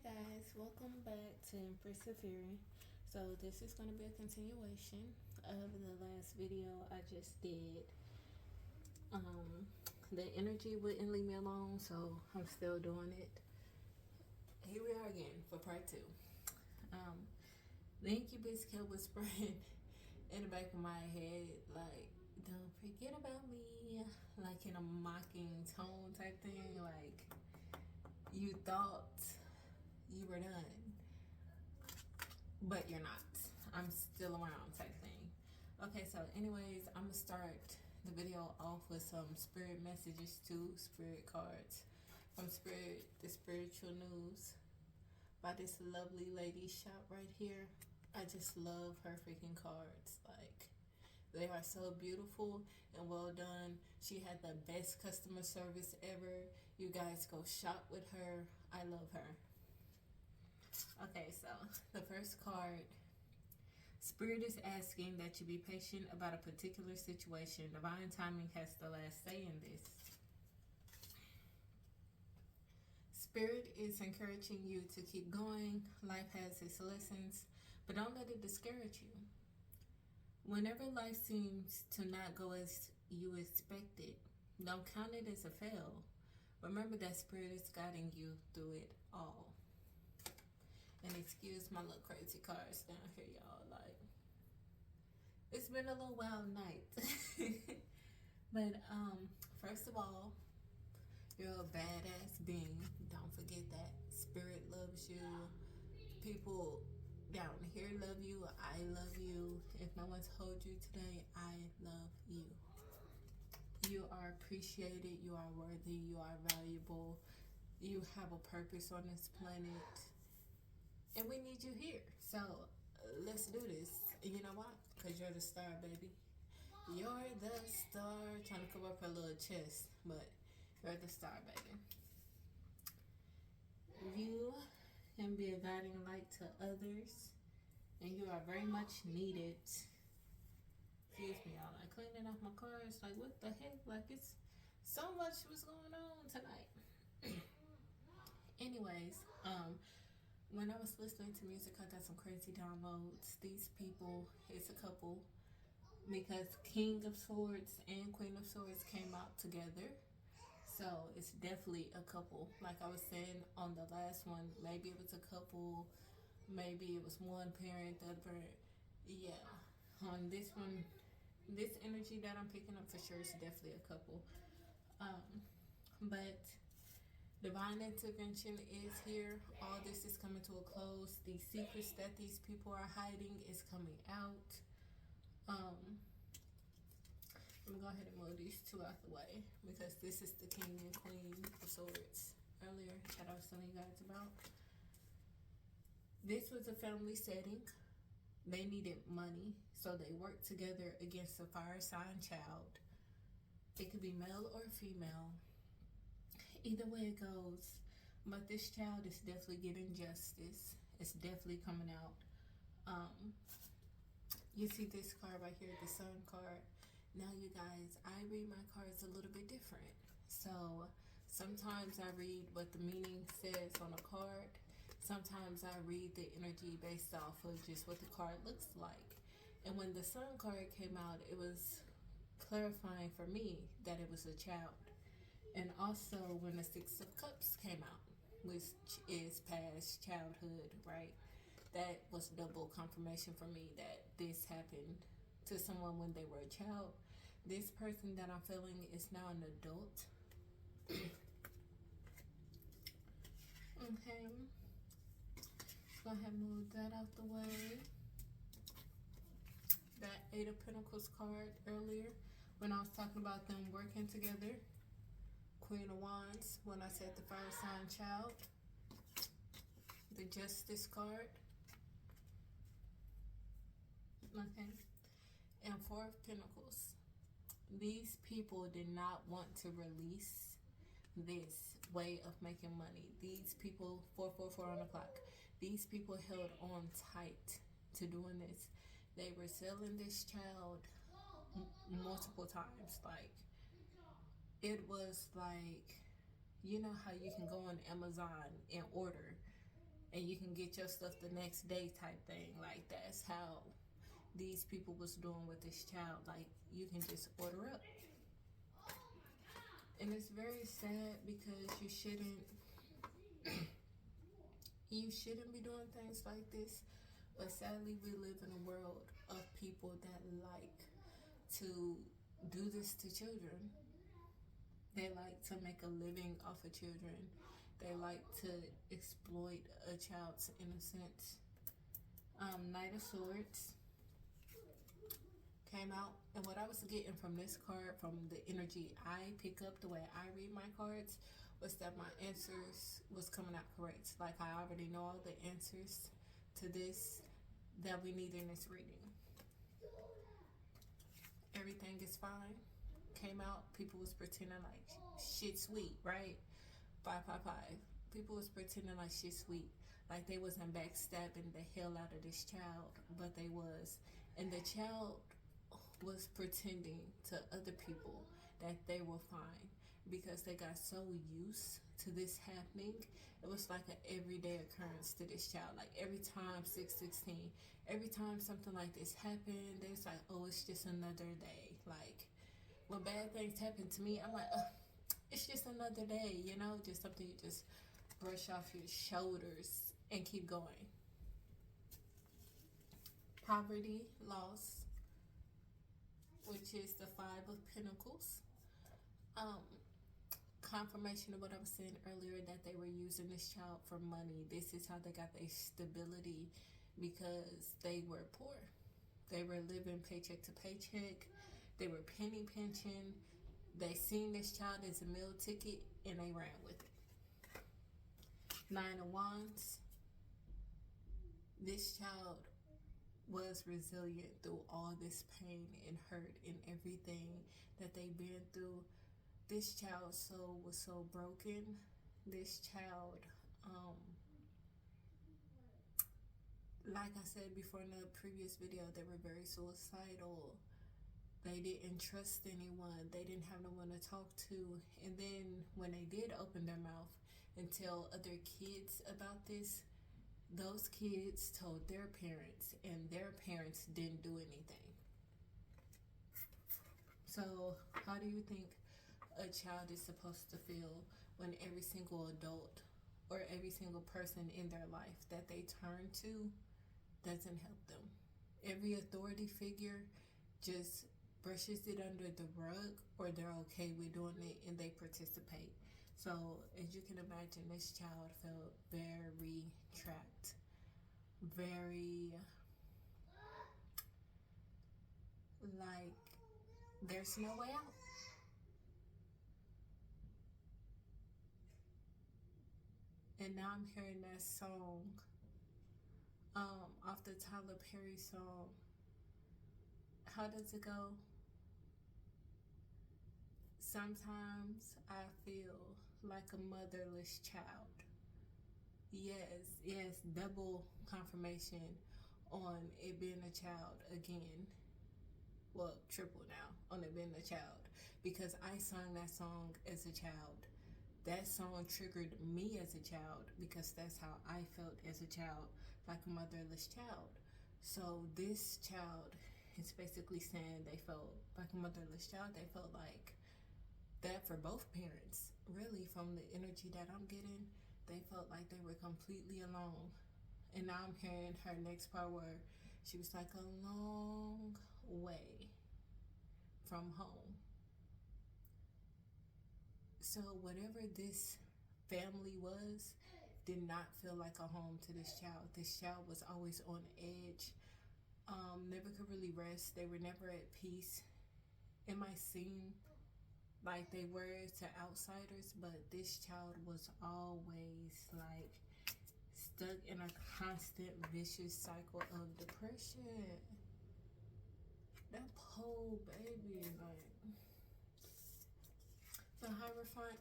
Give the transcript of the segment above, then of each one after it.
Guys, welcome back to Persevering. So this is going to be a continuation of the last video I just did. The energy wouldn't leave me alone, so I'm still doing it. Here we are again for part two. The incubus kept whispering in the back of my head, like, don't forget about me, like in a mocking tone type thing, like you thought you were done, but you're not. I'm still around type thing. Okay, so anyways, I'm gonna start the video off with some spirit messages too, spirit cards from Spirit, the spiritual news by this lovely lady shop right here. I just love her freaking cards. Like, they are so beautiful and well done. She had the best customer service ever. You guys go shop with her. I love her. Okay, so the first card, Spirit is asking that you be patient about a particular situation. Divine timing has the last say in this. Spirit is encouraging you to keep going. Life has its lessons, but don't let it discourage you. Whenever life seems to not go as you expected, don't count it as a fail. Remember that Spirit is guiding you through it all. And excuse my little crazy cards down here, y'all. Like, it's been a little wild night. But first of all, you're a badass being. Don't forget that. Spirit loves you. People down here love you. I love you. If no one's told you today, I love you. You are appreciated. You are worthy. You are valuable. You have a purpose on this planet. And we need you here. So let's do this. And you know why? Because you're the star, baby. You're the star. Trying to cover up her little chest. But you're the star, baby. You can be a guiding light to others. And you are very much needed. Excuse me, y'all. Like, cleaning off my cards. Like, what the heck? Like, it's so much was going on tonight. Anyways, when I was listening to music, I got some crazy downloads. These people, it's a couple, because King of Swords and Queen of Swords came out together. So it's definitely a couple. Like I was saying on the last one, maybe it was a couple, maybe it was one parent, the other parent. Yeah. On this one, this energy that I'm picking up for sure is definitely a couple. But divine intervention is here. All this is coming to a close. The secrets that these people are hiding is coming out. I'm gonna go ahead and move these two out the way because this is the King and Queen of Swords earlier that I was telling you guys about. This was a family setting. They needed money, so they worked together against a fire sign child. It could be male or female. Either way it goes, but this child is definitely getting justice. It's definitely coming out. You see this card right here, the Sun card. Now, you guys, I read my cards a little bit different. So sometimes I read what the meaning says on a card. Sometimes I read the energy based off of just what the card looks like. And when the Sun card came out, it was clarifying for me that it was a child. And also when the Six of Cups came out, which is past childhood, right? That was double confirmation for me that this happened to someone when they were a child. This person that I'm feeling is now an adult. Okay. Go ahead and move that out the way. That Eight of Pentacles card earlier when I was talking about them working together. Queen of Wands when I said the fire sign child. The Justice card. Okay. And Four of Pentacles. These people did not want to release this way of making money. These people, 444 on the clock. These people held on tight to doing this. They were selling this child multiple times. Like, it was like, you know how you can go on Amazon and order and you can get your stuff the next day type thing. Like, that's how these people was doing with this child. Like, you can just order up. And it's very sad because you shouldn't be doing things like this. But sadly, we live in a world of people that like to do this to children. They like to make a living off of children. They like to exploit a child's innocence. Knight of Swords came out, and what I was getting from this card, from the energy I pick up, the way I read my cards, was that my answers was coming out correct. Like, I already know all the answers to this that we need in this reading. Everything is fine. Came out, people was pretending like shit sweet, right? 555. People was pretending like shit sweet. Like they wasn't backstabbing the hell out of this child, but they was. And the child was pretending to other people that they were fine because they got so used to this happening. It was like an everyday occurrence to this child. Like every time 616, every time something like this happened, they was like, oh, it's just another day. Like when bad things happen to me, I'm like, it's just another day, you know, just something you just brush off your shoulders and keep going. Poverty, loss, which is the 5 of Pentacles. Confirmation of what I was saying earlier, that they were using this child for money. This is how they got their stability, because they were poor. They were living paycheck to paycheck. They were penny pinching. They seen this child as a meal ticket and they ran with it. 9 of Wands. This child was resilient through all this pain and hurt and everything that they've been through. This child's soul was so broken. This child, like I said before in the previous video, they were very suicidal. They didn't trust anyone. They didn't have no one to talk to. And then when they did open their mouth and tell other kids about this, those kids told their parents, and their parents didn't do anything. So how do you think a child is supposed to feel when every single adult or every single person in their life that they turn to doesn't help them? Every authority figure just brushes it under the rug, or they're okay with doing it and they participate. So as you can imagine, this child felt very trapped, very like there's no way out. And now I'm hearing that song, off the Tyler Perry song. How does it go? Sometimes I feel like a motherless child. Yes, double confirmation on it being a child again. Well, triple now on it being a child, because I sung that song as a child. That song triggered me as a child because that's how I felt as a child, like a motherless child. So this child is basically saying they felt like a motherless child. They felt like that for both parents. Really, from the energy that I'm getting, they felt like they were completely alone. And now I'm hearing her next part where she was like, a long way from home. So whatever this family was did not feel like a home to this child. This child was always on edge, never could really rest. They were never at peace. It might seem like they were to outsiders, but this child was always like stuck in a constant vicious cycle of depression. That poor baby, like the Hierophant.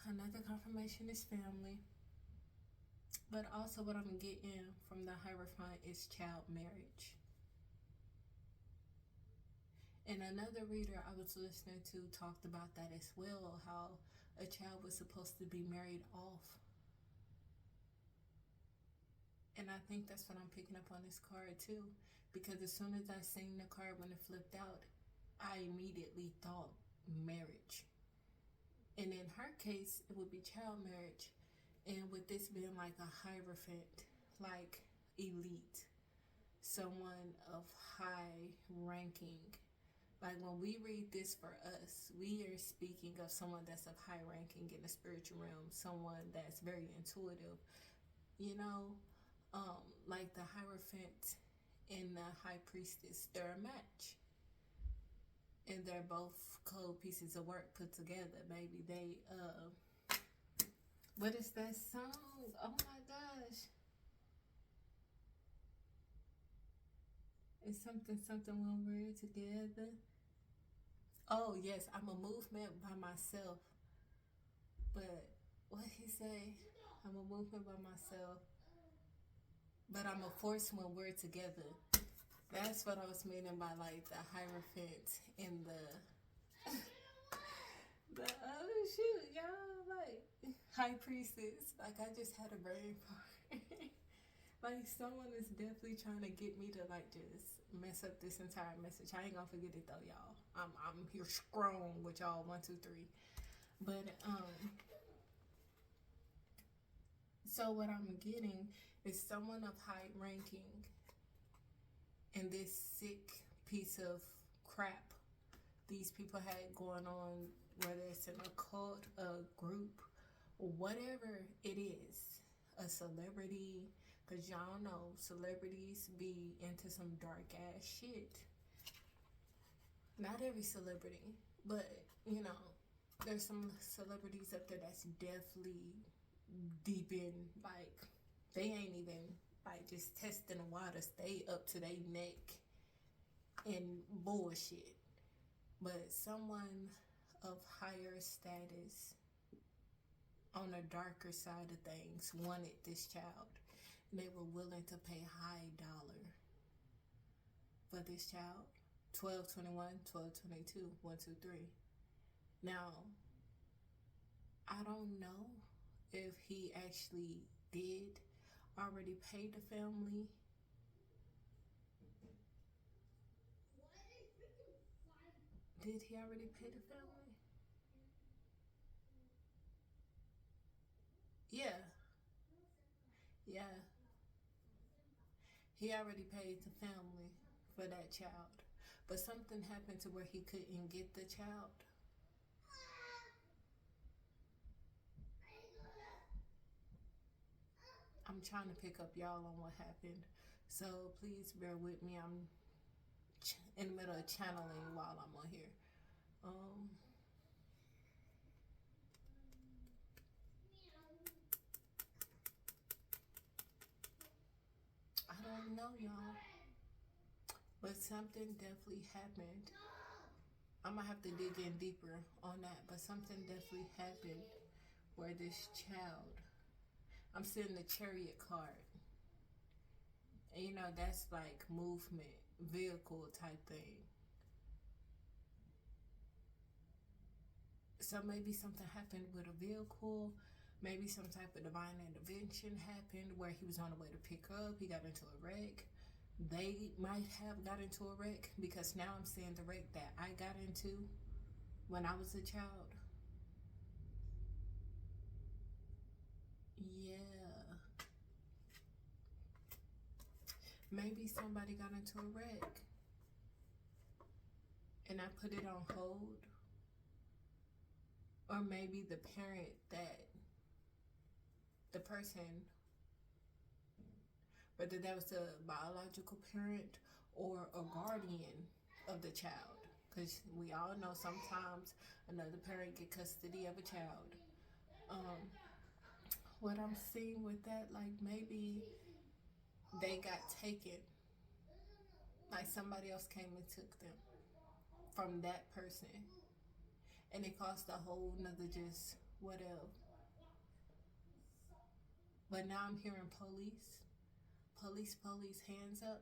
Another confirmation is family, but also what I'm getting from the Hierophant is child marriage. And another reader I was listening to talked about that as well, how a child was supposed to be married off. And I think that's what I'm picking up on this card too. Because as soon as I seen the card when it flipped out, I immediately thought marriage. And in her case, it would be child marriage. And with this being like a hierophant, like elite, someone of high ranking. Like when we read this for us, we are speaking of someone that's of high ranking in the spiritual realm, someone that's very intuitive, you know, like the Hierophant and the High Priestess, they're a match. And they're both cold pieces of work put together. Maybe they, what is that song? Oh my gosh. It's something when we're together. Oh yes, I'm a movement by myself. But what he say? I'm a movement by myself. But I'm a force when we're together. That's what I was meaning by like the Hierophant and the oh shoot, y'all, like High Priestess. Like I just had a brain fart. Like someone is definitely trying to get me to like just mess up this entire message. I ain't gonna forget it though, y'all. I'm here strong with y'all 1, 2, 3. But so what I'm getting is someone of high ranking and this sick piece of crap these people had going on, whether it's an occult, a group, whatever it is, a celebrity, because y'all know celebrities be into some dark ass shit. Not every celebrity, but you know, there's some celebrities up there that's definitely deep in, like, they ain't even like just testing the waters. They up to their neck in bullshit. But someone of higher status on the darker side of things wanted this child. And they were willing to pay high dollar for this child. 1221, 1222, 1, 2, 3. Now, I don't know if he actually did already pay the family. Did he already pay the family? Yeah. Yeah. He already paid the family for that child. But something happened to where he couldn't get the child. I'm trying to pick up y'all on what happened. So please bear with me. I'm in the middle of channeling while I'm on here. I don't know, y'all. But something definitely happened. I'm gonna have to dig in deeper on that. But something definitely happened where this child, I'm seeing the Chariot card. And you know, that's like movement, vehicle type thing. So maybe something happened with a vehicle. Maybe some type of divine intervention happened where he was on the way to pick up. He got into a wreck. They might have got into a wreck because now I'm seeing the wreck that I got into when I was a child. Yeah. Maybe somebody got into a wreck and I put it on hold. Or maybe the parent that the person, whether that was a biological parent or a guardian of the child, because we all know sometimes another parent get custody of a child. What I'm seeing with that, like maybe they got taken, like somebody else came and took them from that person, and it caused a whole nother just what else. But now I'm hearing police, hands up.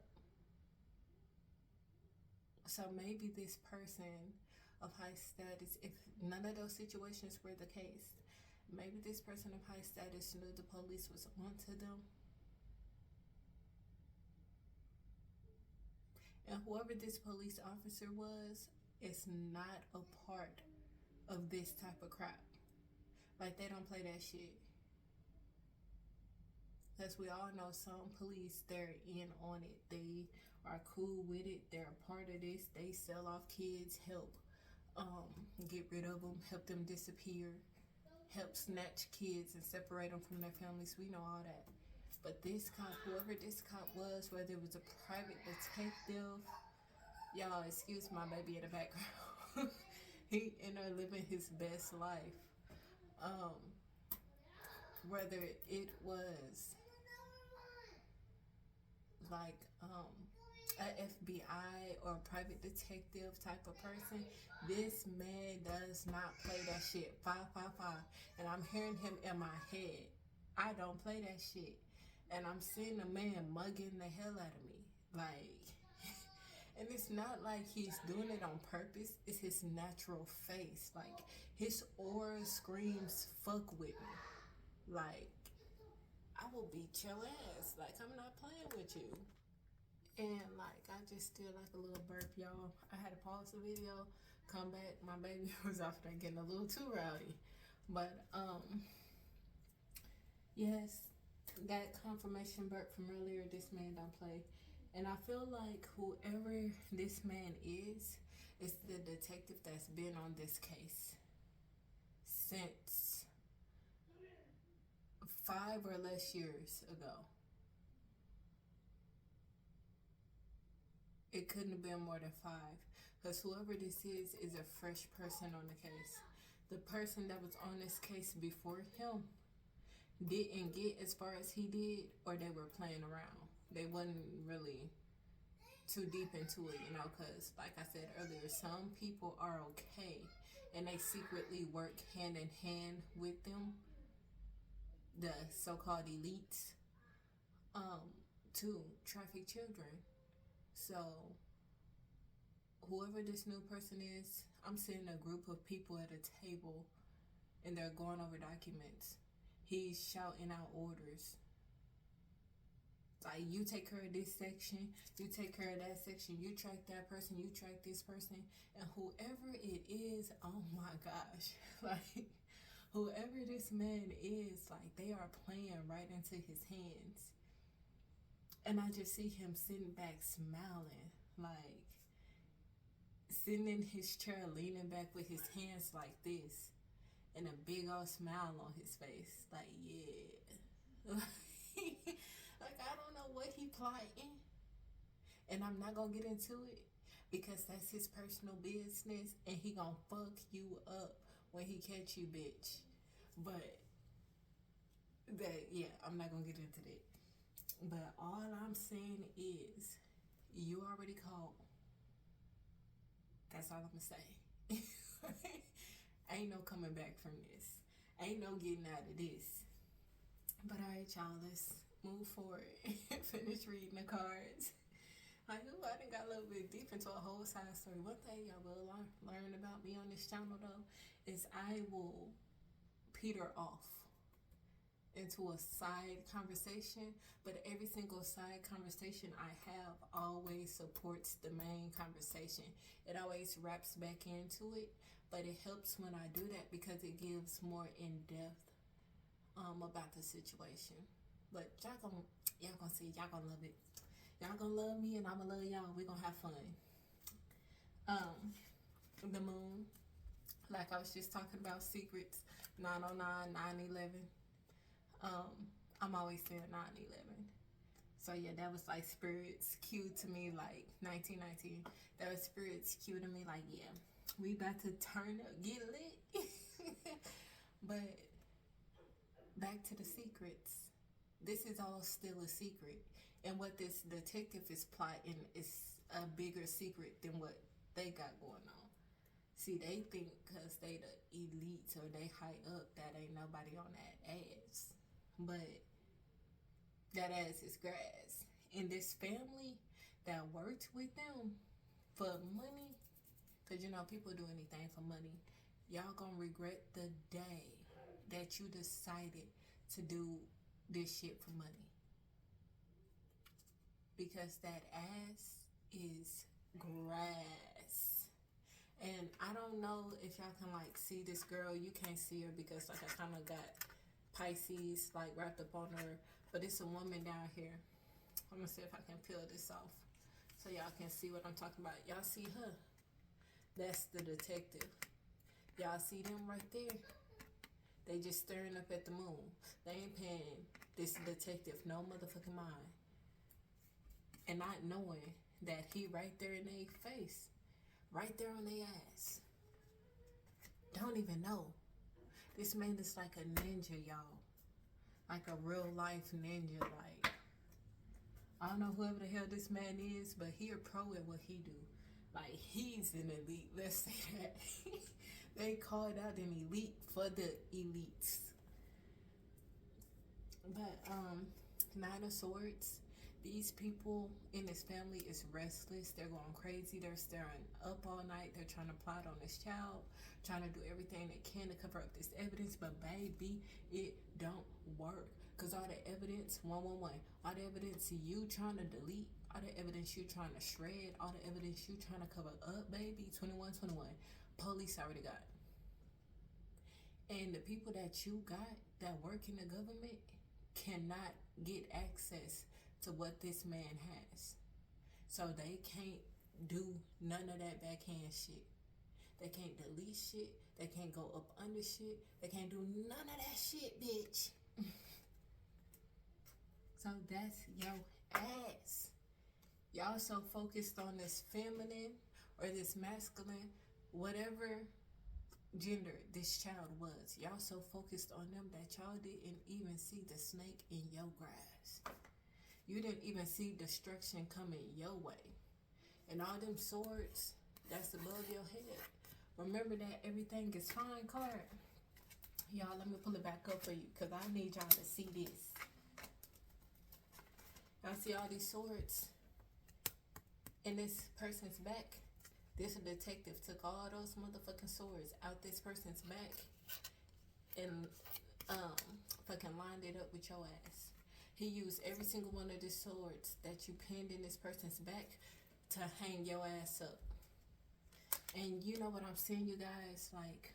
So maybe this person of high status, if none of those situations were the case, maybe this person of high status knew the police was onto them. And whoever this police officer was, is not a part of this type of crap. Like, they don't play that shit. As we all know, some police, they're in on it. They are cool with it. They're a part of this. They sell off kids, help get rid of them, help them disappear, help snatch kids and separate them from their families. We know all that. But this cop, whoever this cop was, whether it was a private detective, y'all excuse my baby in the background. He in there living his best life. Whether it was like a FBI or a private detective type of person, this man does not play that shit. 555. And I'm hearing him in my head. I don't play that shit. And I'm seeing a man mugging the hell out of me. Like, and it's not like he's doing it on purpose. It's his natural face. Like, his aura screams, fuck with me. Like, I will beat your ass. Like, I'm not playing with you. And like, I just did like a little burp, y'all. I had to pause the video, come back. My baby was off there getting a little too rowdy. But yes, that confirmation burp from earlier, this man don't play. And I feel like whoever this man is the detective that's been on this case since 5 or less years ago. It couldn't have been more than 5, because whoever this is a fresh person on the case. The person that was on this case before him didn't get as far as he did, or they were playing around. They wasn't really too deep into it, you know, because like I said earlier, some people are okay and they secretly work hand in hand with them, the so-called elites, to traffic children. So whoever this new person is, I'm seeing a group of people at a table and they're going over documents. He's shouting out orders. Like, you take care of this section, you take care of that section, you track that person, you track this person. And whoever it is, oh my gosh. Like, whoever this man is, like, they are playing right into his hands. And I just see him sitting back smiling, like sitting in his chair, leaning back with his hands like this, and a big old smile on his face. Like, yeah. Like, I don't know what he plotting. And I'm not gonna get into it because that's his personal business, and he gonna fuck you up when he catch you, bitch. But that, yeah, I'm not gonna get into that. But all I'm saying is, you already called. That's all I'm gonna say. Ain't no coming back from this. Ain't no getting out of this. But alright, y'all, let's move forward and finish reading the cards. I knew I done got a little bit deep into a whole side story. One thing y'all will learn about me on this channel, though, is I will peter off into a side conversation, but every single side conversation I have always supports the main conversation. It always wraps back into it, but it helps when I do that because it gives more in-depth about the situation. But y'all gonna see, y'all gonna love it. Y'all gonna love me and I'ma love y'all. We gonna have fun. The moon, like I was just talking about, secrets, 909, 911. I'm always saying 9/11. So yeah, that was like spirits cue to me, like 1919. That was spirits cue to me, like, yeah, we about to turn up, get lit. But back to the secrets. This is all still a secret. And what this detective is plotting is a bigger secret than what they got going on. See, they think because they the elites or they high up that ain't nobody on that ass. But that ass is grass. And this family that worked with them for money, because, you know, people do anything for money. Y'all gonna regret the day that you decided to do this shit for money. Because that ass is grass. And I don't know if y'all can like see this girl. You can't see her because like I kind of got Pisces like wrapped up on her. But it's a woman down here. I'm gonna see if I can peel this off so y'all can see what I'm talking about. Y'all see her? That's the detective. Y'all see them right there? They just staring up at the moon. They ain't paying this detective no motherfucking mind. And not knowing that he right there in their face. Right there on their ass. Don't even know. This man is like a ninja, y'all. Like a real life ninja. Like, I don't know whoever the hell this man is, but he a pro at what he do. Like, he's an elite. Let's say that. They called out an elite for the elites. But, Nine of Swords. These people in this family is restless. They're going crazy. They're staring up all night. They're trying to plot on this child, trying to do everything they can to cover up this evidence. But baby, it don't work. Because all the evidence, 111, all the evidence you trying to delete, all the evidence you trying to shred, all the evidence you trying to cover up, baby, 2121, police already got. And the people that you got that work in the government cannot get access to what this man has. So they can't do none of that backhand shit. They can't delete shit. They can't go up under shit. They can't do none of that shit, bitch. So that's your ass. Y'all so focused on this feminine or this masculine, whatever gender this child was. Y'all so focused on them that y'all didn't even see the snake in your grass. You didn't even see destruction coming your way. And all them swords that's above your head. Remember that everything is fine card. Y'all, let me pull it back up for you because I need y'all to see this. Y'all see all these swords in this person's back? This detective took all those motherfucking swords out this person's back and fucking lined it up with your ass. He used every single one of the swords that you pinned in this person's back to hang your ass up. And you know what I'm saying, you guys? Like,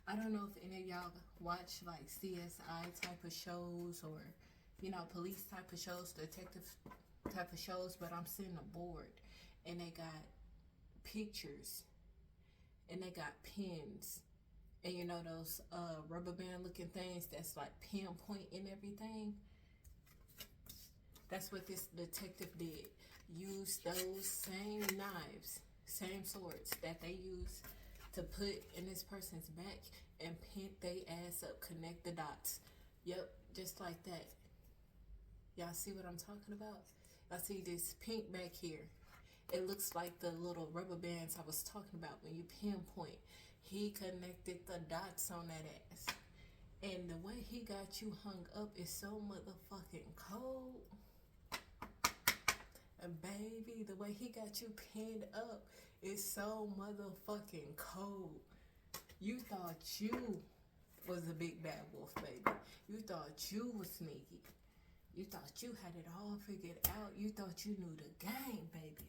I don't know if any of y'all watch like CSI type of shows or, you know, police type of shows, detective type of shows, but I'm sitting aboard and they got pictures and they got pins and you know those rubber band looking things that's like pinpoint and everything. That's what this detective did. Use those same knives, same swords that they used to put in this person's back and pin they ass up, connect the dots. Yep, just like that. Y'all see what I'm talking about? I see this pink back here. It looks like the little rubber bands I was talking about when you pinpoint. He connected the dots on that ass. And the way he got you hung up is so motherfucking cold. And baby, the way he got you pinned up is so motherfucking cold. You thought you was a big bad wolf, baby. You thought you was sneaky. You thought you had it all figured out. You thought you knew the game, baby.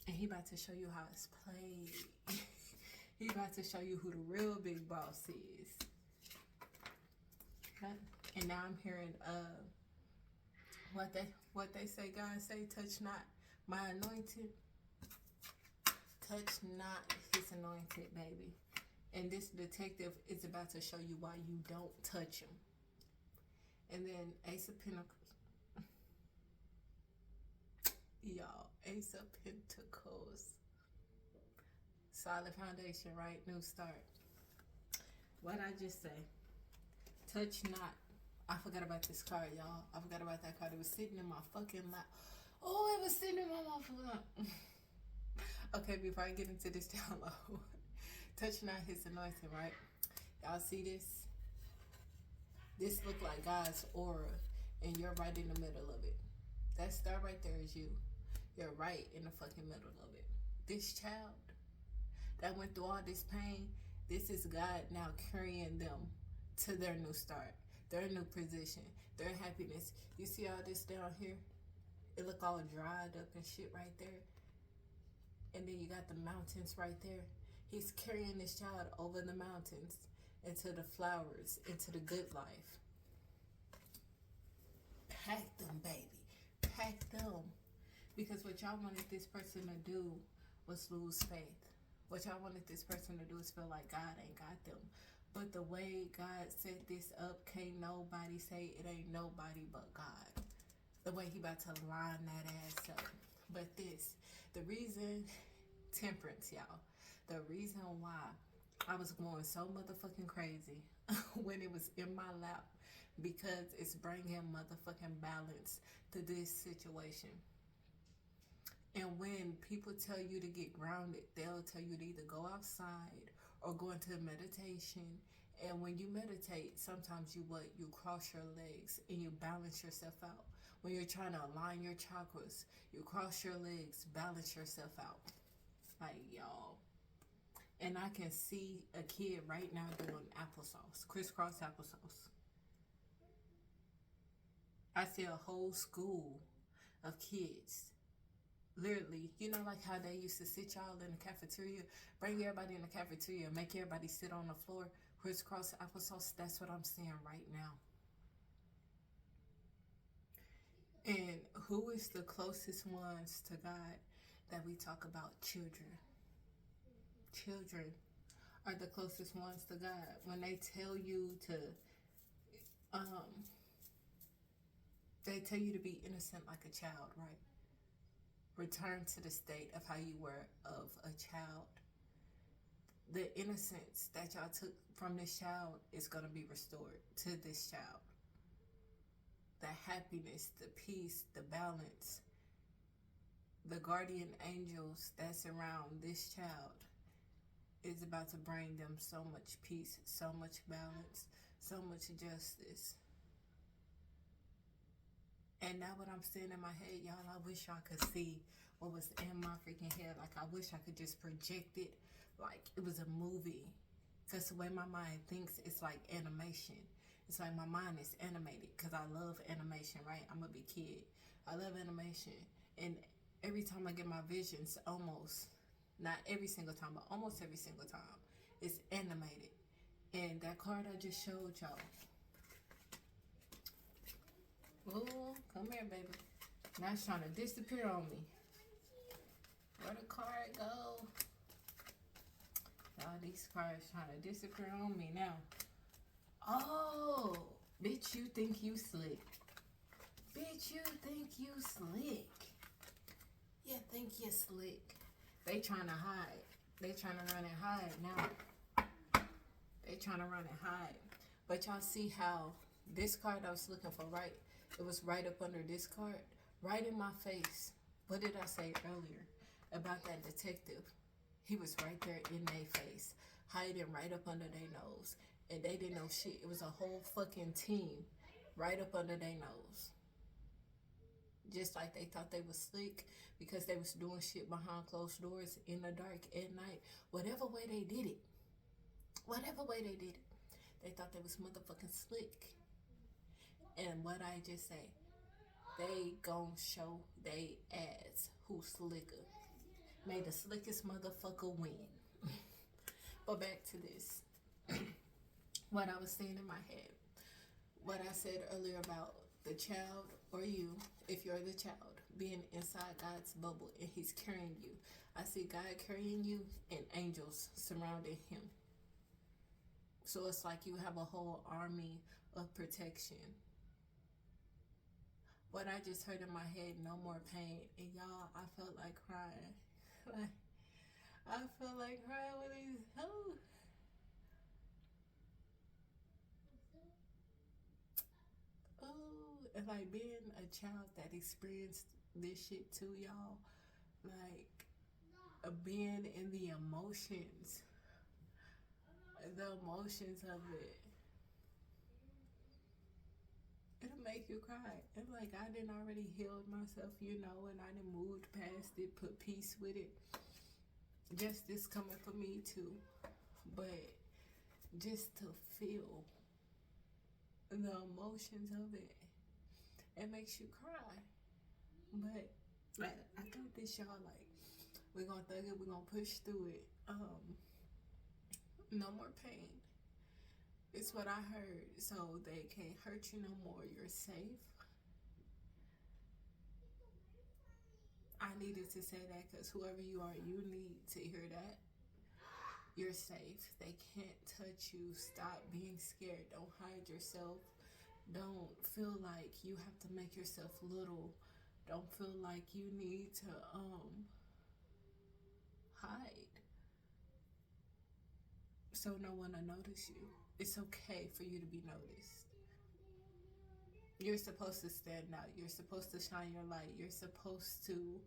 And he about to show you how it's played. He about to show you who the real big boss is. Okay? And now I'm hearing what they say, God say, touch not my anointed. Touch not his anointed, baby. And this detective is about to show you why you don't touch him. And then Ace of Pentacles. Y'all, Ace of Pentacles. Solid foundation, right? New start. What'd I just say? Touch not. I forgot about this card, y'all. I forgot about that card. It was sitting in my fucking lap. Oh, it was sitting in my motherfucking lap. Okay, before I get into this down low. Touch not his anointing, right? Y'all see this? This look like God's aura, and you're right in the middle of it. That star right there is you. You're right in the fucking middle of it. This child that went through all this pain, this is God now carrying them to their new start, their new position, their happiness. You see all this down here? It look all dried up and shit right there. And then you got the mountains right there. He's carrying this child over the mountains into the flowers, into the good life. Pack them, baby. Pack them. Because what y'all wanted this person to do was lose faith. What y'all wanted this person to do is feel like God ain't got them. But the way God set this up, can't nobody say it ain't nobody but God. The way he about to line that ass up. But the reason, temperance, y'all. The reason why I was going so motherfucking crazy when it was in my lap, because it's bringing motherfucking balance to this situation. And when people tell you to get grounded, they'll tell you to either go outside or go into meditation. And when you meditate, sometimes you cross your legs and you balance yourself out. When you're trying to align your chakras, you cross your legs, balance yourself out. Like, y'all. And I can see a kid right now doing applesauce, crisscross applesauce. I see a whole school of kids. Literally, you know, like how they used to sit y'all in the cafeteria, bring everybody in the cafeteria, make everybody sit on the floor, crisscross applesauce. That's what I'm seeing right now. And who is the closest ones to God that we talk about? Children. Children are the closest ones to God. When they tell you to, be innocent like a child, right? Return to the state of how you were of a child. The innocence that y'all took from this child is going to be restored to this child. The happiness, the peace, the balance, the guardian angels that surround this child is about to bring them so much peace, so much balance, so much justice. And now what I'm seeing in my head, y'all, I wish y'all could see what was in my freaking head. Like, I wish I could just project it like it was a movie. Because the way my mind thinks, it's like animation. It's like my mind is animated because I love animation, right? I'm a big kid. I love animation. And every time I get my visions, almost, not every single time, but almost every single time, it's animated. And that card I just showed y'all. Oh, come here, baby. Now it's trying to disappear on me. Where the card go? Y'all, these cards trying to disappear on me now. Oh, bitch, you think you slick. Bitch, you think you slick. You think you slick. They trying to hide. They trying to run and hide now. They trying to run and hide. But y'all see how this card I was looking for, right? It was right up under this card, right in my face. What did I say earlier about that detective? He was right there in their face, hiding right up under their nose. And they didn't know shit. It was a whole fucking team right up under their nose. Just like they thought they was slick because they was doing shit behind closed doors in the dark at night. Whatever way they did it. Whatever way they did it. They thought they was motherfucking slick. And what I just say, they gon' show they ass who's slicker. May the slickest motherfucker win. But back to this. What I was saying in my head. What I said earlier about the child or you, if you're the child, being inside God's bubble and he's carrying you. I see God carrying you and angels surrounding him. So it's like you have a whole army of protection. What I just heard in my head, no more pain. And y'all, I felt like crying. Like, I felt like crying with these hoes. Oh, and like being a child that experienced this shit too, y'all. Like, being in the emotions of it. It'll make you cry. And like, I didn't already healed myself, you know, and I done moved past it, put peace with it. Justice coming for me too. But just to feel the emotions of it, it makes you cry. But I got this, y'all. Like, we're gonna thug it, we're gonna push through it. No more pain. It's what I heard. So they can't hurt you no more. You're safe. I needed to say that because whoever you are, you need to hear that. You're safe. They can't touch you. Stop being scared. Don't hide yourself. Don't feel like you have to make yourself little. Don't feel like you need to hide so no one will notice you. It's okay for you to be noticed. You're supposed to stand out. You're supposed to shine your light. You're supposed to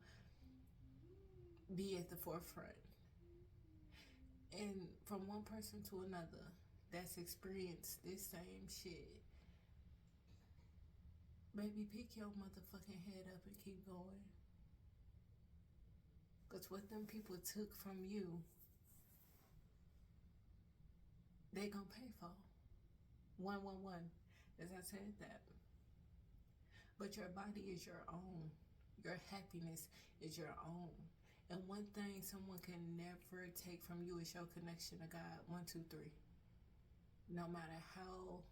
be at the forefront. And from one person to another that's experienced this same shit, baby, pick your motherfucking head up and keep going. Because what them people took from you, they gonna pay for. 111, as I said that. But your body is your own. Your happiness is your own. And one thing someone can never take from you is your connection to God. 1, 2, 3. No matter how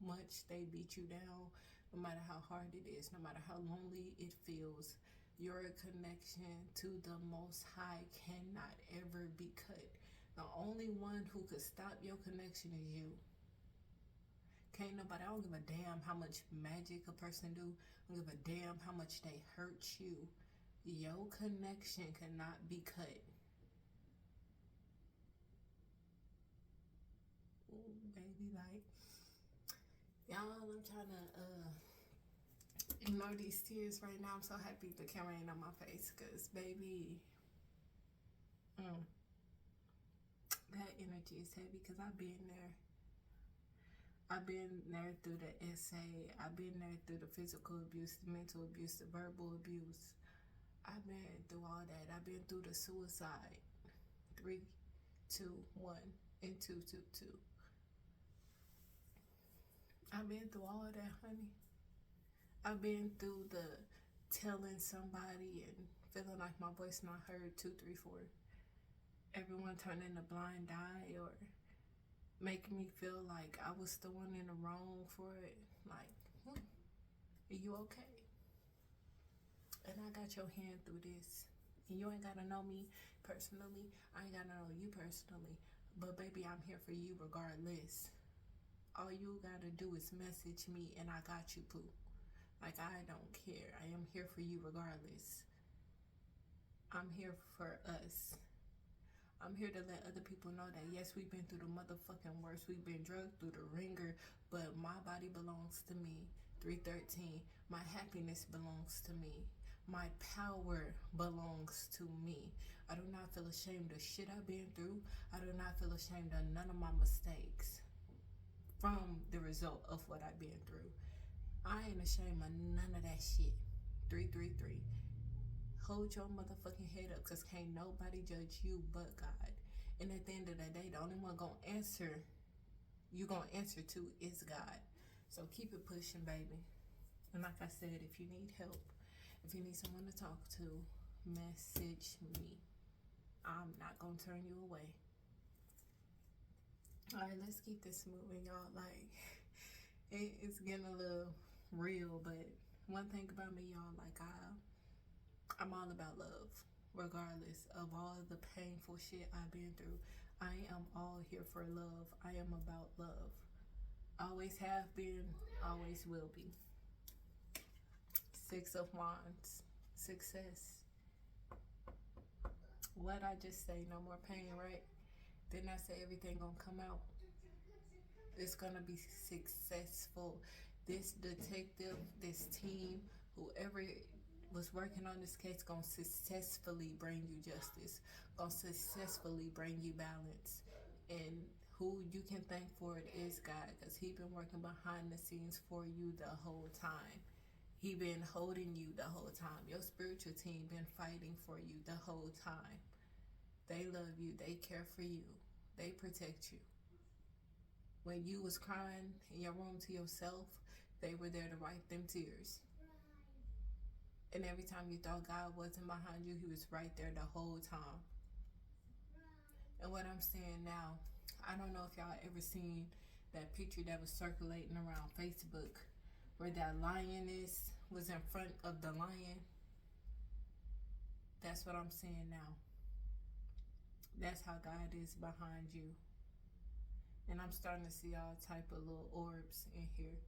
much they beat you down, no matter how hard it is, no matter how lonely it feels, your connection to the Most High cannot ever be cut. The only one who could stop your connection is you. Can't nobody, I don't give a damn how much magic a person do. I don't give a damn how much they hurt you. Your connection cannot be cut. Ooh, baby, like, y'all, I'm trying to ignore these tears right now. I'm so happy the camera ain't on my face, because, baby, that energy is heavy, because I've been there. I've been there through the essay. I've been there through the physical abuse, the mental abuse, the verbal abuse. I've been through all that. I've been through the suicide. 3, 2, 1, and 2, 2, 2. I've been through all that, honey. I've been through the telling somebody and feeling like my voice not heard. 2, 3, 4. Everyone turning a blind eye or making me feel like I was the one in the wrong for it. Like, are you okay? And I got your hand through this. And you ain't gotta know me personally. I ain't gotta know you personally. But baby, I'm here for you regardless. All you gotta do is message me and I got you, poo. Like, I don't care. I am here for you regardless. I'm here for us. I'm here to let other people know that, yes, we've been through the motherfucking worst. We've been drugged through the ringer, but my body belongs to me. 313, my happiness belongs to me. My power belongs to me. I do not feel ashamed of shit I've been through. I do not feel ashamed of none of my mistakes from the result of what I've been through. I ain't ashamed of none of that shit. 333. Hold your motherfucking head up, because can't nobody judge you but God. And at the end of the day, the only one gonna answer, you gonna answer to is God. So keep it pushing, baby. And like I said, if you need help, if you need someone to talk to, message me. I'm not gonna turn you away. All right, let's keep this moving, y'all. Like, it's getting a little real, but one thing about me, y'all, like, I'm all about love, regardless of all the painful shit I've been through. I am all here for love. I am about love. Always have been, always will be. 6 of Wands, success. What I just say, no more pain, right? Didn't I say everything gonna come out? It's gonna be successful. This detective, this team, whoever was working on this case, gonna successfully bring you justice, gonna successfully bring you balance. And who you can thank for it is God, because He been working behind the scenes for you the whole time. He been holding you the whole time. Your spiritual team been fighting for you the whole time. They love you. They care for you. They protect you. When you was crying in your room to yourself, they were there to wipe them tears. And every time you thought God wasn't behind you, he was right there the whole time. And what I'm saying now, I don't know if y'all ever seen that picture that was circulating around Facebook where that lioness was in front of the lion. That's what I'm saying now. That's how God is behind you. And I'm starting to see all type of little orbs in here.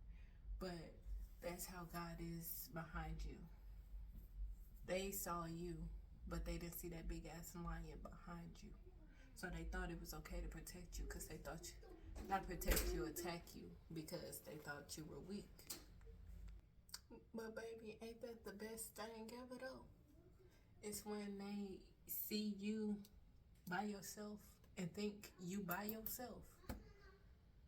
But that's how God is behind you. They saw you, but they didn't see that big ass lion behind you. So they thought it was okay to protect you because they thought you, not protect you, attack you because they thought you were weak. But baby, ain't that the best thing ever though? It's when they see you by yourself and think you by yourself.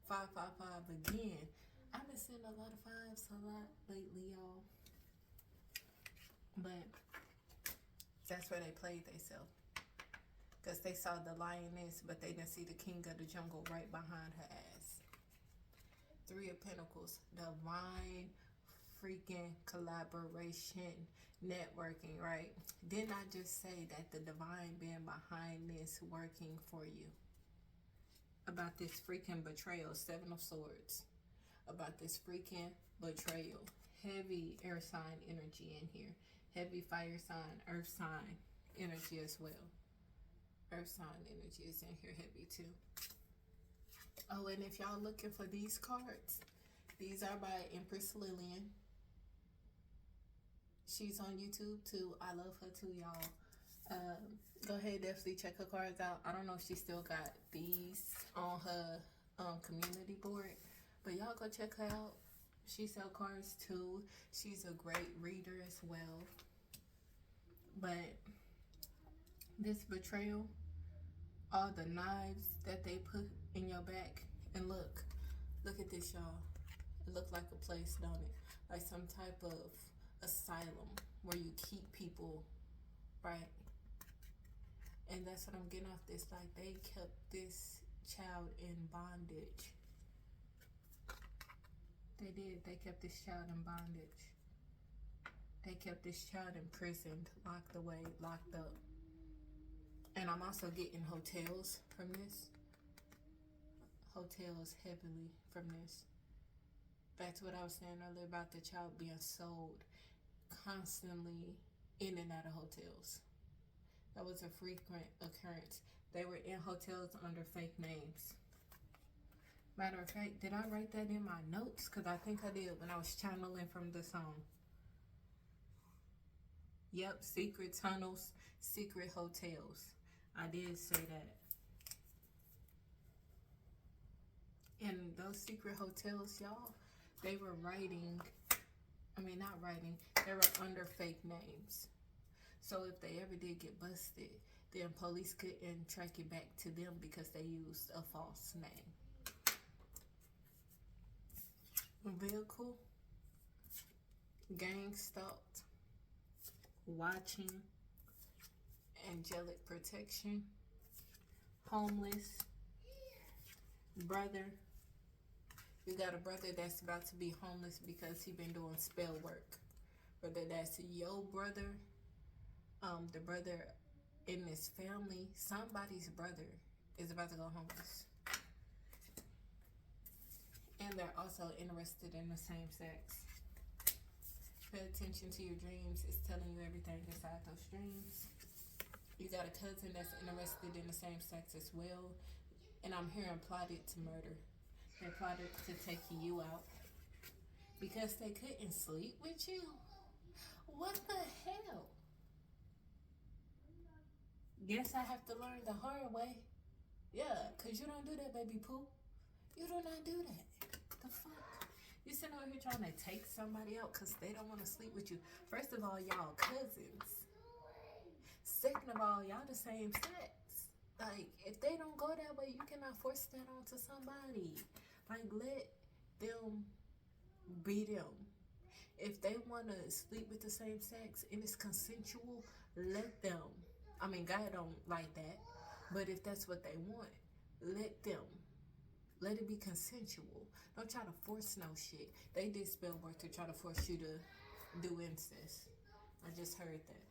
555 again. I've been seeing a lot of fives a lot lately, y'all. But that's where they played themselves. Because they saw the lioness, but they didn't see the king of the jungle right behind her ass. 3 of Pentacles. Divine freaking collaboration, networking, right? Didn't I just say that the divine being behind this working for you? About this freaking betrayal. 7 of Swords. About this freaking betrayal. Heavy air sign energy in here. Heavy fire sign, earth sign energy as well. Earth sign energy is in here heavy too. Oh, and if y'all looking for these cards, these are by Empress Lillian. She's on YouTube too. I love her too, y'all. Go ahead, definitely check her cards out. I don't know if she still got these on her community board, but y'all go check her out. She sells cards too. She's a great reader as well. But this betrayal, all the knives that they put in your back, and look at this, y'all. It looked like a place, don't it? Like some type of asylum where you keep people, right? And that's what I'm getting off this. Like they kept this child in bondage. They did. They kept this child in bondage. They kept this child imprisoned, locked away, locked up. And I'm also getting hotels from this. Hotels heavily from this. Back to what I was saying earlier about the child being sold constantly in and out of hotels. That was a frequent occurrence. They were in hotels under fake names. Matter of fact, did I write that in my notes? Because I think I did when I was channeling from the song. Yep, secret tunnels, secret hotels. I did say that. And those secret hotels, y'all, they were they were under fake names. So if they ever did get busted, then police couldn't track it back to them because they used a false name. Vehicle, gang stalked, watching, angelic protection, homeless, brother. You got a brother that's about to be homeless because he been doing spell work. Whether that's your brother, the brother in this family, somebody's brother is about to go homeless. And they're also interested in the same sex. Pay attention to your dreams. It's telling you everything inside those dreams. You got a cousin that's interested in the same sex as well. And I'm hearing plotted to murder. They plotted to take you out because they couldn't sleep with you. What the hell? Guess I have to learn the hard way. Yeah, because you don't do that, baby poo. You do not do that. The fuck? You sitting over here trying to take somebody out because they don't want to sleep with you. First of all, y'all cousins. Second of all, y'all the same sex. Like, if they don't go that way, you cannot force that onto somebody. Like, let them be them. If they want to sleep with the same sex and it's consensual, let them. I mean, God don't like that. But if that's what they want, let them. Let it be consensual. Don't try to force no shit. They did spell work to try to force you to do incest. I just heard that.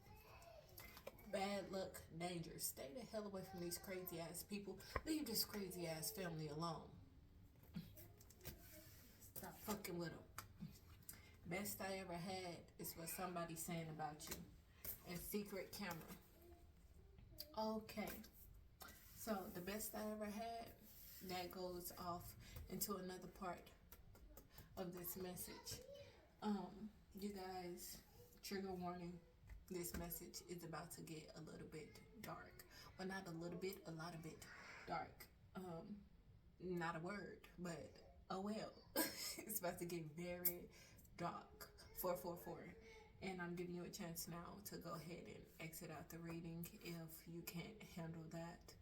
Bad luck, danger. Stay the hell away from these crazy ass people. Leave this crazy ass family alone. Stop fucking with them. Best I ever had is what somebody's saying about you. And secret camera. Okay. So the best I ever had, that goes off into another part of this message. You guys, trigger warning. This message is about to get a little bit dark. Well, not a little bit, a lot of bit dark. Not a word, but oh well. It's about to get very dark. 444. And I'm giving you a chance now to go ahead and exit out the reading if you can't handle that.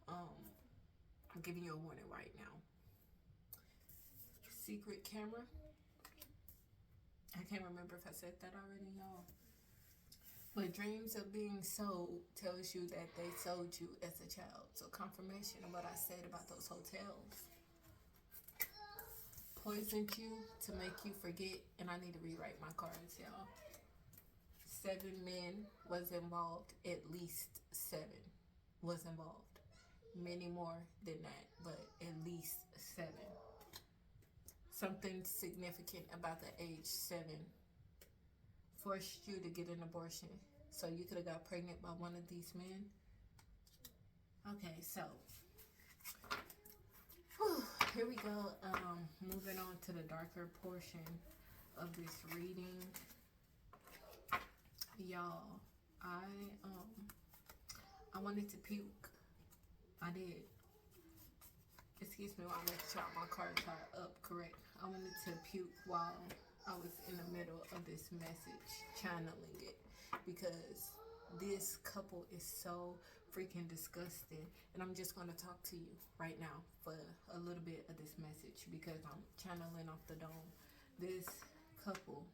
I'm giving you a warning right now. Secret camera. I can't remember if I said that already, y'all. But dreams of being sold tells you that they sold you as a child. So confirmation of what I said about those hotels. Poisoned you to make you forget. And I need to rewrite my cards, y'all. 7 men was involved. At least 7 was involved. Many more than that, but at least 7. Something significant about the age 7 forced you to get an abortion. So you could have got pregnant by one of these men. Okay, so here we go. Moving on to the darker portion of this reading. Y'all, I wanted to puke. I did. Excuse me while I make sure my cards are up correct. I wanted to puke while I was in the middle of this message, channeling it, because this couple is so freaking disgusting. And I'm just going to talk to you right now for a little bit of this message because I'm channeling off the dome. This couple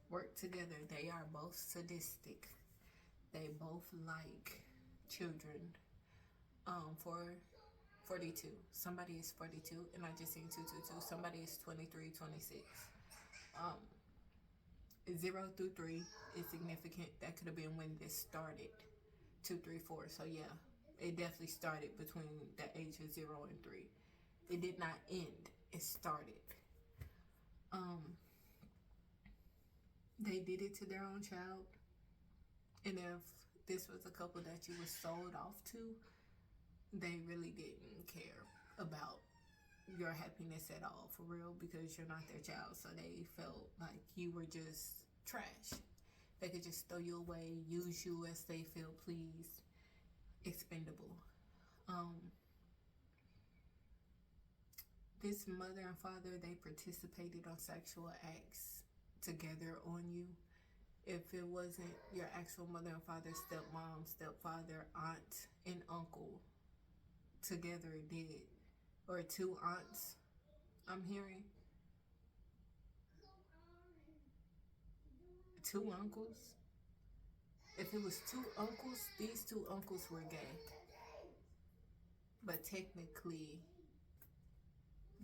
work together. They are both sadistic. They both like children. For 42. Somebody is 42, and I just seen 222. Somebody is 23, 26. 0 through 3 is significant. That could have been when this started. 2, 3, 4. So yeah, it definitely started between the age of 0 and 3. It did not end. It started. They did it to their own child. And if this was a couple that you were sold off to, they really didn't care about your happiness at all, for real, because you're not their child. So they felt like you were just trash. They could just throw you away, use you as they feel pleased, expendable. This mother and father, they participated on sexual acts together on you. If it wasn't your actual mother and father, stepmom, stepfather, aunt, and uncle, together it did. Or 2 aunts, I'm hearing. 2 uncles. If it was 2 uncles, these 2 uncles were gay. But technically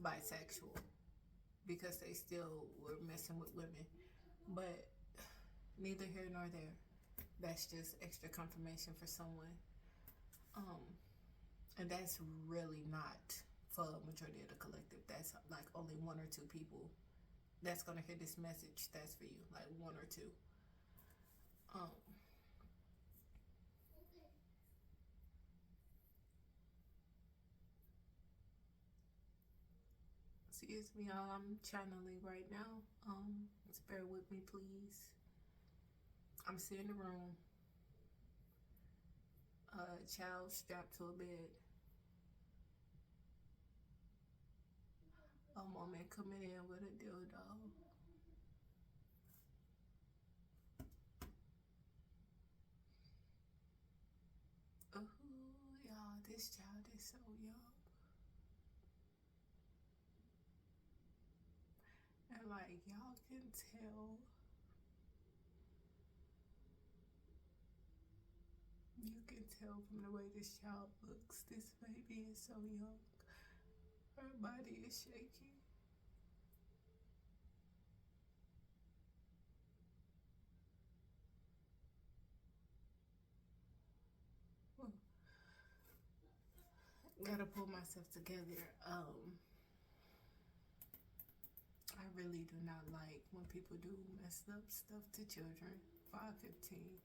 bisexual. Because they still were messing with women. But neither here nor there. That's just extra confirmation for someone. And that's really not for a majority of the collective. That's like only 1 or 2 people that's gonna hear this message. That's for you, like 1 or 2. Excuse me, y'all. I'm channeling right now. Just bear with me, please. I'm sitting in the room. A child strapped to a bed. A woman coming in with a dildo. Ooh, y'all, this child is so young. And like, y'all can tell. You can tell from the way this child looks. This baby is so young. Her body is shaking. to pull myself together. I really do not like when people do messed up stuff to children. 5:15.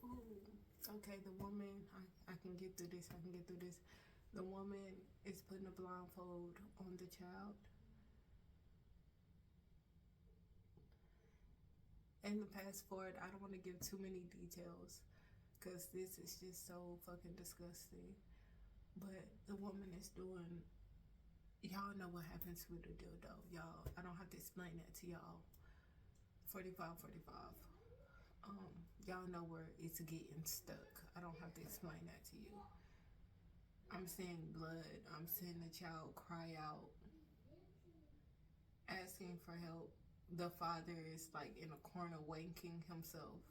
Ooh, okay, the woman, I can get through this, I can get through this. The woman is putting a blindfold on the child. And the fast forward, I don't want to give too many details because this is just so fucking disgusting. But the woman is doing, y'all know what happens with a dildo. Y'all, I don't have to explain that to y'all. 45. Y'all know where it's getting stuck. I don't have to explain that to you. I'm seeing blood. I'm seeing the child cry out, asking for help. The father is like in a corner wanking himself.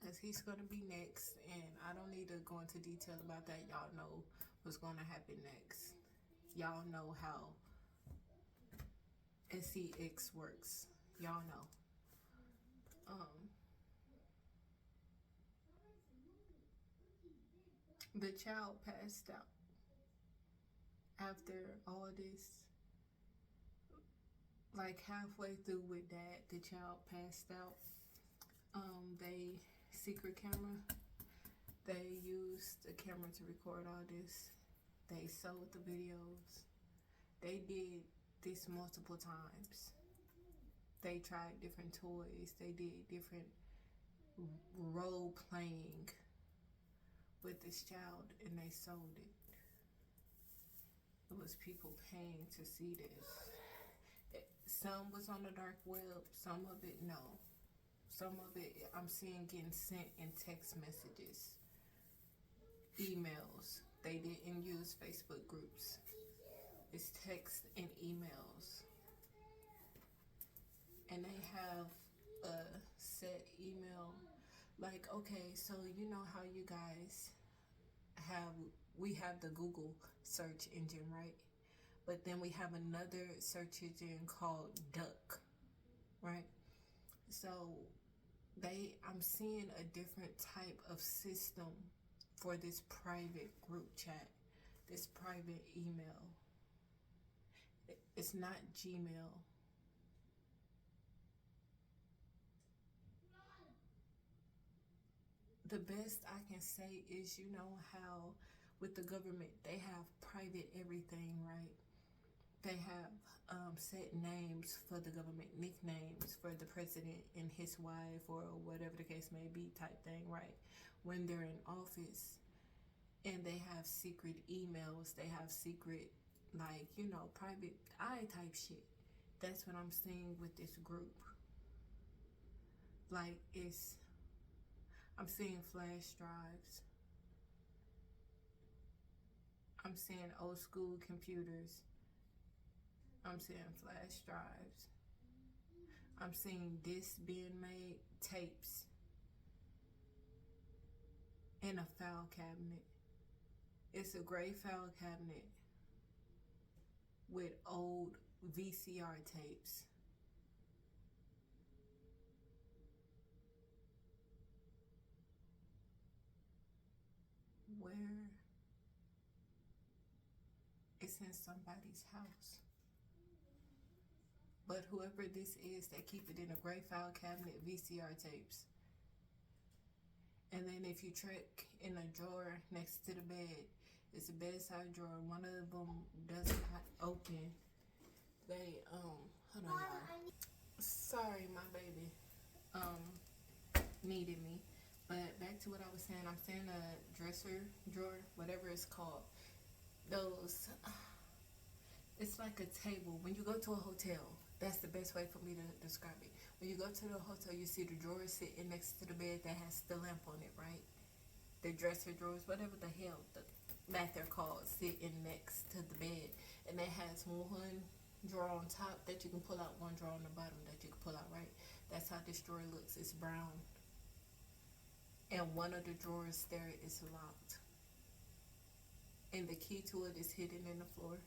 Because he's going to be next, and I don't need to go into detail about that. Y'all know what's going to happen next. Y'all know how SCX works. Y'all know. The child passed out. After all this, like halfway through with that, the child passed out. They secret camera. They used the camera to record all this. They sold the videos. They did this multiple times. They tried different toys. They did different role playing with this child, and they sold it. It was people paying to see this. Some was on the dark web, some of it no. Some of it I'm seeing getting sent in text messages, emails. They didn't use Facebook groups. It's text and emails. And they have a set email. Like, okay, so you know how you guys we have the Google search engine, right? But then we have another search engine called Duck, right? So I'm seeing a different type of system for this private group chat, this private email. It's not Gmail. The best I can say is, you know how with the government, they have private everything, right? They have set names for the government, nicknames for the president and his wife or whatever the case may be type thing, right? When they're in office, and they have secret emails, they have secret, like, you know, private eye type shit. That's what I'm seeing with this group. Like, I'm seeing flash drives. I'm seeing old school computers. I'm seeing flash drives. I'm seeing discs being made, tapes, in a file cabinet. It's a gray file cabinet with old VCR tapes. Where it's in somebody's house. But whoever this is, they keep it in a gray file cabinet, VCR tapes. And then if you check in a drawer next to the bed, it's a bedside drawer. One of them does not open. They, hold on, y'all. Sorry, my baby, needed me. But back to what I was saying, I'm saying a dresser drawer, whatever it's called. Those, it's like a table. When you go to a hotel, that's the best way for me to describe it. When you go to the hotel, you see the drawer sitting next to the bed that has the lamp on it, right? The dresser drawers, whatever the hell that they're called, sitting next to the bed. And it has one drawer on top that you can pull out, one drawer on the bottom that you can pull out, right? That's how this drawer looks. It's brown. And one of the drawers there is locked. And the key to it is hidden in the floor.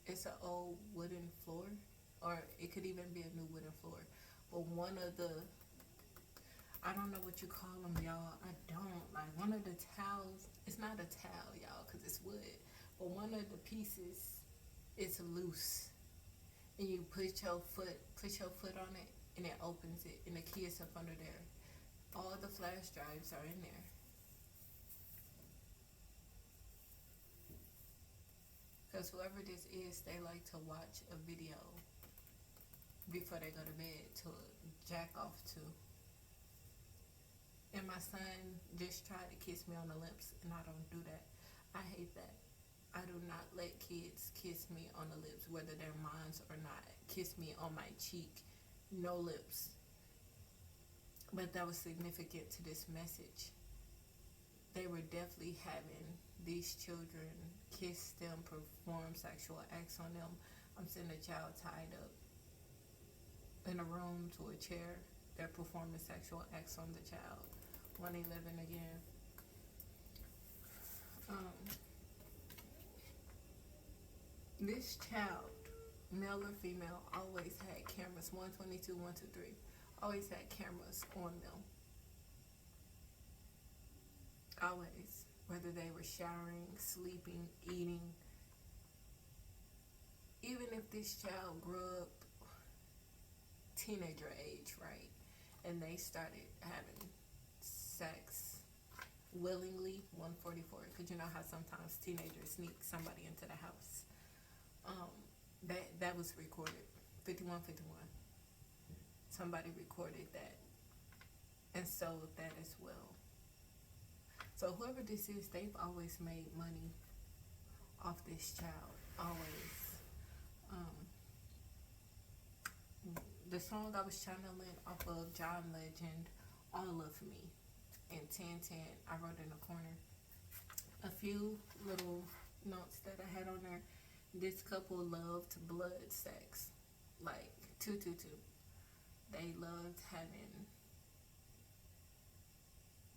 It's an old wooden floor. or it could even be a new wooden floor. But one of the, I don't know what you call them, y'all. I don't. Like, one of the towels, it's not a towel, y'all, because it's wood. But one of the pieces is loose. And you put your foot on it, and it opens it. And the key is up under there. All the flash drives are in there. Because whoever this is, they like to watch a video before they go to bed to jack off to. And my son just tried to kiss me on the lips, and I don't do that. I hate that. I do not let kids kiss me on the lips, whether they're mine or not. Kiss me on my cheek, no lips. But that was significant to this message. They were definitely having these children kiss them, perform sexual acts on them. I'm seeing a child tied up in a room to a chair. They're performing sexual acts on the child. 111 again. This child, male or female, always had cameras. 122, 123. Always had cameras on them. Always. Whether they were showering, sleeping, eating. Even if this child grew up teenager age, right? And they started having sex willingly, 144. Because you know how sometimes teenagers sneak somebody into the house. That was recorded. 5151. Somebody recorded that and sold that as well. So whoever this is, they've always made money off this child. Always. The song I was channeling off of John Legend, All of Me, in 1010, I wrote in the corner a few little notes that I had on there. This couple loved blood sex, like 222. They loved having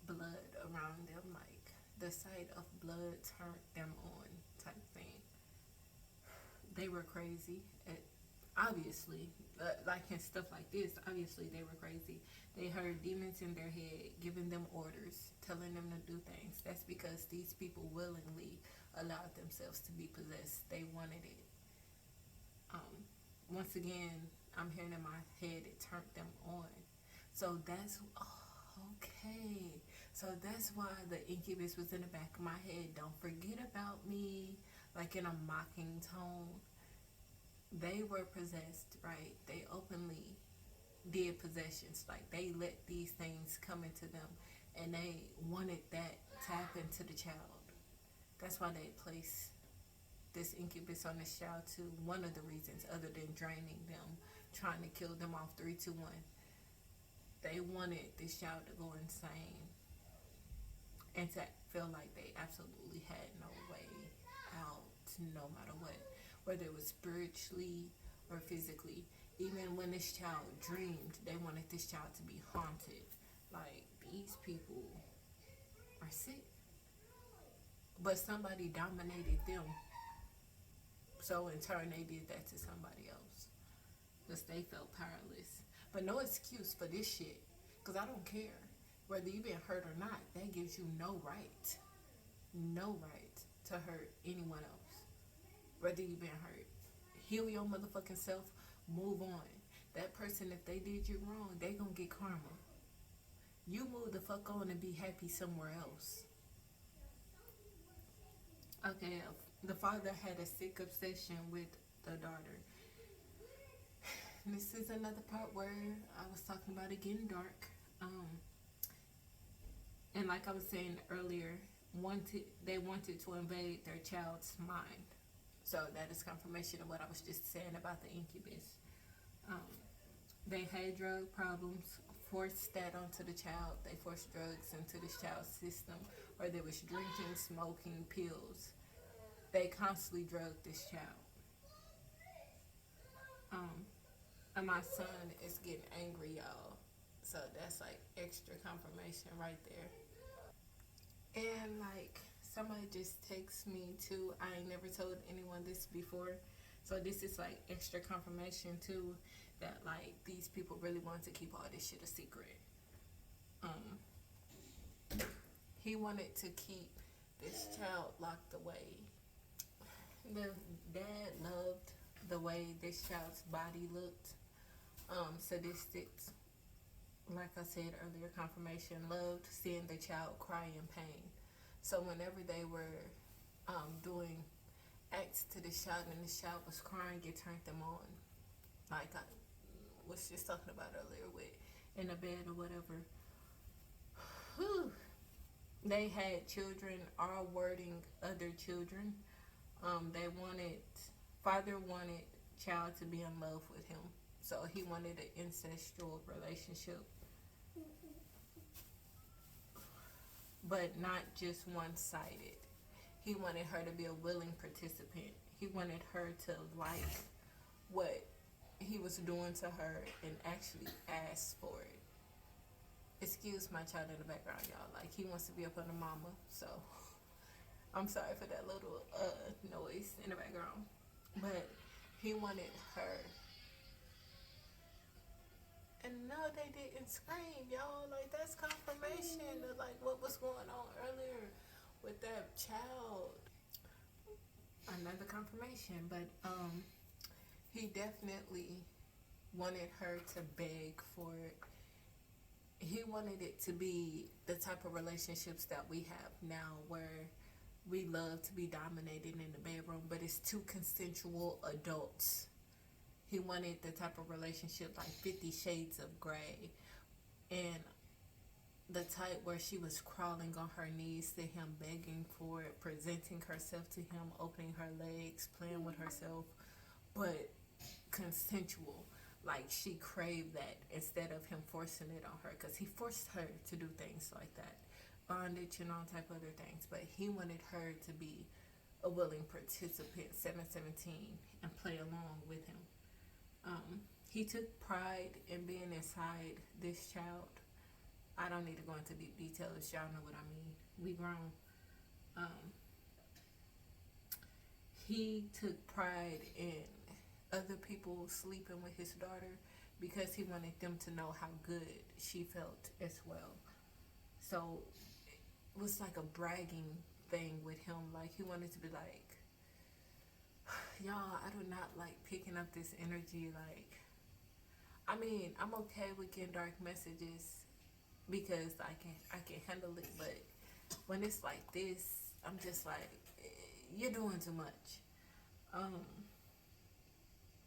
blood around them, like the sight of blood turned them on type thing. They were crazy. Obviously, like in stuff like this, obviously they were crazy. They heard demons in their head giving them orders, telling them to do things. That's because these people willingly allowed themselves to be possessed. They wanted it. Once again, I'm hearing in my head, it turned them on. So that's, okay. So that's why the incubus was in the back of my head. Don't forget about me, like in a mocking tone. They were possessed, right? They openly did possessions. Like, they let these things come into them, and they wanted that tap into the child. That's why they placed this incubus on this child too. One of the reasons, other than draining them, trying to kill them off. 321. They wanted this child to go insane and to feel like they absolutely had no way out, no matter what, whether it was spiritually or physically. Even when this child dreamed, they wanted this child to be haunted. Like, these people are sick. But somebody dominated them. So in turn, they did that to somebody else. Because they felt powerless. But no excuse for this shit. Because I don't care. Whether you've been hurt or not, that gives you no right. No right to hurt anyone else. Whether you've been hurt. Heal your motherfucking self. Move on. That person, if they did you wrong, they gonna get karma. You move the fuck on and be happy somewhere else. Okay, the father had a sick obsession with the daughter. This is another part where I was talking about it getting dark. And like I was saying earlier, they wanted to invade their child's mind. So that is confirmation of what I was just saying about the incubus. They had drug problems, forced that onto the child. They forced drugs into this child's system, or they was drinking, smoking, pills. They constantly drugged this child. And my son is getting angry, y'all. So that's like extra confirmation right there. And like, somebody just texts me too. I ain't never told anyone this before. So this is like extra confirmation too that like these people really wanted to keep all this shit a secret. He wanted to keep this child locked away. The dad loved the way this child's body looked. Sadistics, like I said earlier, confirmation, loved seeing the child cry in pain. So whenever they were doing acts to this child and this child was crying, it turned them on. Like I was just talking about earlier with in the bed or whatever. Whew. They had children, are wording other children. Father wanted child to be in love with him. So he wanted an incestual relationship. But not just one-sided. He wanted her to be a willing participant. He wanted her to like what he was doing to her and actually ask for it. Excuse my child in the background, y'all. Like, he wants to be up on the mama, so I'm sorry for that little noise in the background. But he wanted her. And no, they didn't scream, y'all. Like, that's confirmation of like what was going on earlier with that child. Another confirmation, but he definitely wanted her to beg for it. He wanted it to be the type of relationships that we have now, where we love to be dominated in the bedroom, but it's two consensual adults. He wanted the type of relationship like 50 Shades of Grey, and the type where she was crawling on her knees to him, begging for it, presenting herself to him, opening her legs, playing with herself, but consensual. Like, she craved that instead of him forcing it on her, because he forced her to do things like that, bondage and all type of other things. But he wanted her to be a willing participant, 717, and play along with him. He took pride in being inside this child. I don't need to go into deep details. Y'all know what I mean. We grown. He took pride in other people sleeping with his daughter because he wanted them to know how good she felt as well. So it was like a bragging thing with him. Like, he wanted to be like, y'all, I do not like picking up this energy. Like, I mean, I'm okay with getting dark messages because I can handle it, but when it's like this, I'm just like, you're doing too much.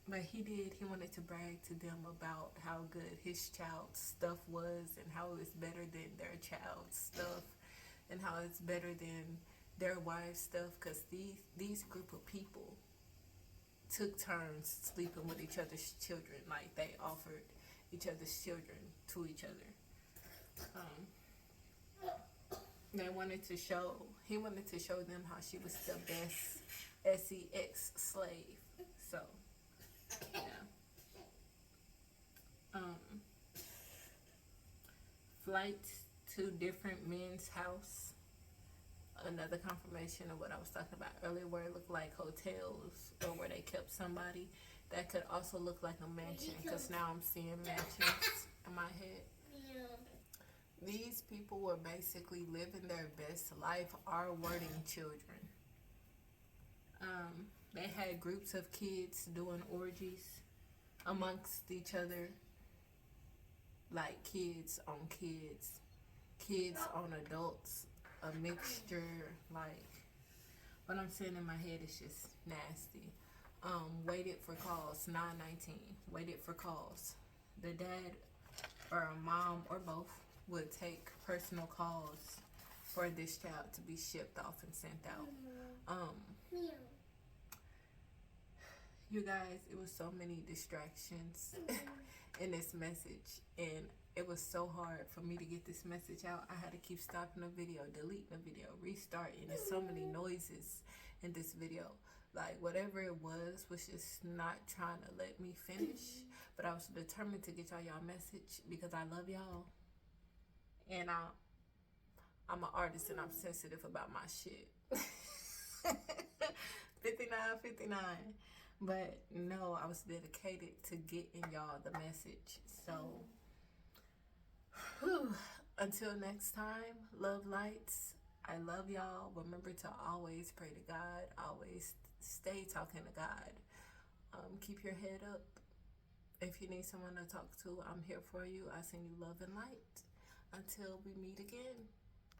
But he wanted to brag to them about how good his child's stuff was and how it was better than their child's stuff and how it's better than their wife's stuff, because these group of people took turns sleeping with each other's children. Like, they offered each other's children to each other. He wanted to show them how she was the best sex slave. So, yeah. Flights to different men's house. Another confirmation of what I was talking about earlier, where it looked like hotels or where they kept somebody. That could also look like a mansion, because now I'm seeing mansions in my head. These people were basically living their best life, are wording children. They had groups of kids doing orgies amongst each other, like kids on kids, kids on adults, a mixture. Like, what I'm saying in my head is just nasty. Waited for calls, 919, waited for calls. The dad or a mom or both would take personal calls for this child to be shipped off and sent out. You guys, it was so many distractions in this message, and it was so hard for me to get this message out. I had to keep stopping the video, deleting the video, restarting. There's so many noises in this video. Like, whatever it was just not trying to let me finish. But I was determined to get y'all message because I love y'all. And I'm an artist and I'm sensitive about my shit. 59. But no, I was dedicated to getting y'all the message. So, whew, until next time, love lights. I love y'all. Remember to always pray to God. Always stay talking to God. Keep your head up. If you need someone to talk to, I'm here for you. I send you love and light. Until we meet again.